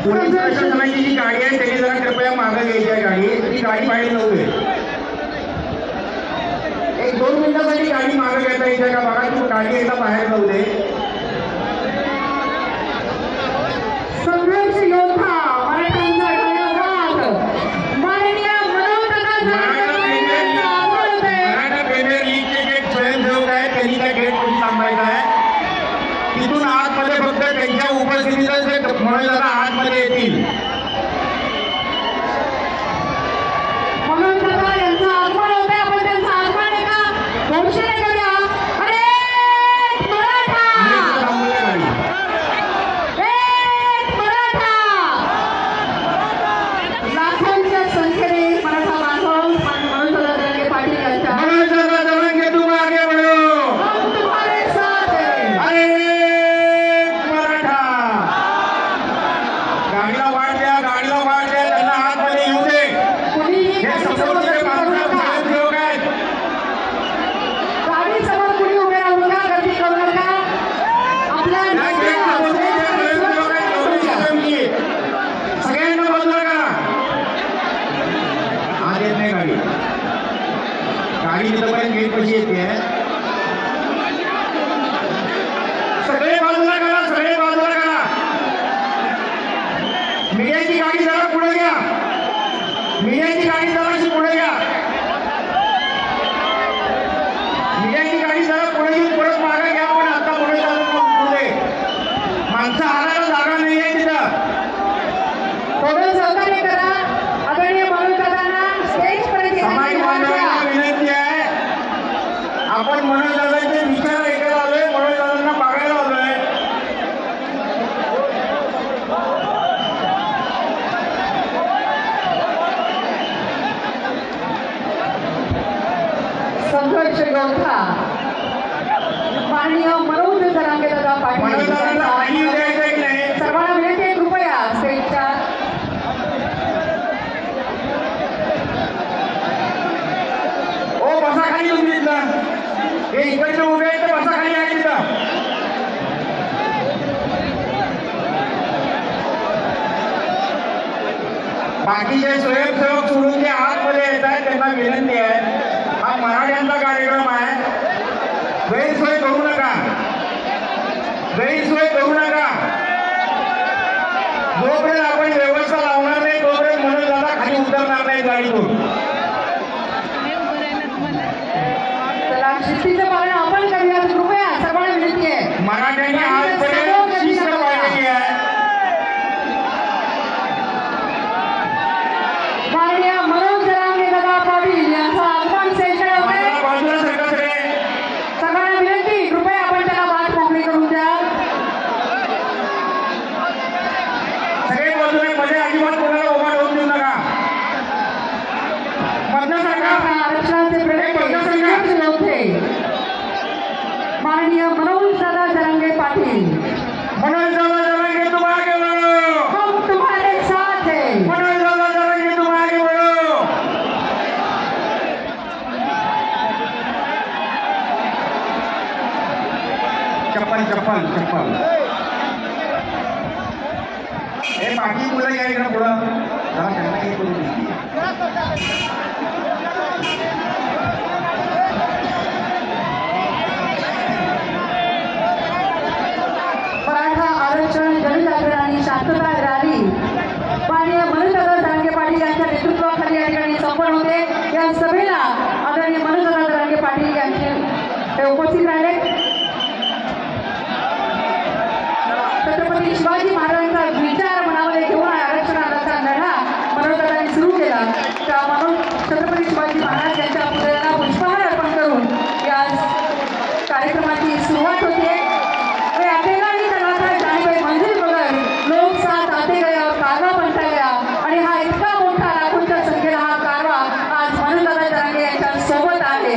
Police प्रशासनाची जी गाडी आहे त्याची जरा कृपया मागे घ्यायची आहे गाडी, ती गाडी बाहेर नव्हते. 1-2 मिनिटांसाठी गाडी मागे घेता येते का बघा, तू गाडी एकदा बाहेर नव्हते. संघर्ष योद्धा मराठ्यांचा धन्यवाद माननीय मनोजदादा मराठा प्रीमियर लीगचे जे स्वयंसेवक आहेत त्यांनी त्या गेट मध्ये थांबायचं आहे. तिथून आतमध्ये फक्त त्यांच्या उपस्थितीतच मनोजदादा आतमध्ये येतील. मनोजदादा यांचं आगमन होते, आपण त्यांचं आगमन एका घोषणे करूया. अरे मराठा, लाखोंच्या संख्येने मराठा बांधव मनोजदादा जरांगे पाटील यांच्या मनोजदादा जरांगे तुम आगे बढ़ो, हम तुम्हारे साथ हैं. अरे मराठा. गाडीला वाट द्या, गाडीला वाट द्या, त्यांना आतमध्ये येऊ दे. कुणीही हे समोरचे बांधव स्वयंसेवक आहेत. गाडी समोर कुणी उभे राहू नका, गर्दी करू नका. आपल्या सगळ्यांना बाजूला करा. आत येत नाही गाडी, गाडी तिथपर्यंत गेट कशी येते. सगळे बाजूला करा, सगळे बाजूला करा. मीडियाची गाडी जरा पुढे घ्या, मीडियाची गाडी जराशी पुढे घ्या. मीडियाची गाडी जरा पुढे घेऊन परत मागे घ्या, पण आता पुढे पुढे माणसं हारायला जागा नाही आहे तिथं. थोडं सहकार्य करा. आदरणीय मनोजदादांना स्टेज पर्यंत समाज बांधवांना विनंती आहे, आपण मनोजदादांचे विचार ऐकायला आलोय, मनोजदादांना बघायला आलोय. संघर्ष योद्धा माननीय मनोज जरांगे दादा पाटील मनोजदादांना काही द्यायचं की नाही. सर्वांना विनंती आहे, कृपया स्टेजच्या ओ बसा खाली तुम्ही तिथं. हे इकडचे उभे आहेत तर बसा खाली आहे तिथं. बाकीचे स्वयंसेवक सोडून जे आतमध्ये येत आहेत त्यांना विनंती आहे, हा मराठ्यांचा कार्यक्रम आहे, गैरसोय करू नका, गैरसोय करू नका. जोपर्यंत आपण व्यवस्था लावणार नाही तोपर्यंत मनोजदादा खाली उतरणार नाही गाडीतून. चला शिस्तीचं पालन आपण करूया, कृपया सर्वांना विनंती आहे. मराठ्यांनी आजपर्यंत शिस्त पाळलेली आहे. माननीय मनोज जरांगे दादा पाटील यांचं आगमन स्टेजकडे होते. बाजूला सरका सगळे. सर्वांना विनंती, कृपया आपण त्यांना वाट मोकळी करून द्या. सगळे बाजूने मध्ये अजिबात कोणाला उभा होऊन देऊ नका. मधनं सरका. आरक्षणाचे प्रश्न होते. माननीय मनोज दादा जरांगे पाटील, मनोजदादा जरांगे तुम आगे बढ़ो, हम तुम्हारे साथ हैं. मनोजदादा जरांगे तुम आगे बढ़ो. चप्पल चप्पल चप्पल. हे बाकी मुलं या इकडं पुढं जरा त्यांना हे करू दे. मराठा आरक्षण जनजागरण आणि शांतता रॅली माननीय मनोजदादा जरांगे पाटील यांच्या नेतृत्वाखाली या ठिकाणी संपन्न होते. या सभेला आदरणीय मनोजदादा जरांगे पाटील यांचे उपस्थित राहिले. छत्रपती शिवाजी महाराजांचा विचार मनामध्ये घेऊन आरक्षणाचा लढा मनोजदादांनी सुरू केला. त्या छत्रपती शिवाजी महाराज यांच्या पुतळ्याला पुष्पहार अर्पण करून या कार्यक्रमाची सुरुवात होते. मंदिर बघर लोक साथ आते गया और कारवा बनता गया आणि हा इतका मोठा लाखोंच्या संख्येला हा कारवा आज मनोजदादा जरांगे यांच्या सोबत आहे.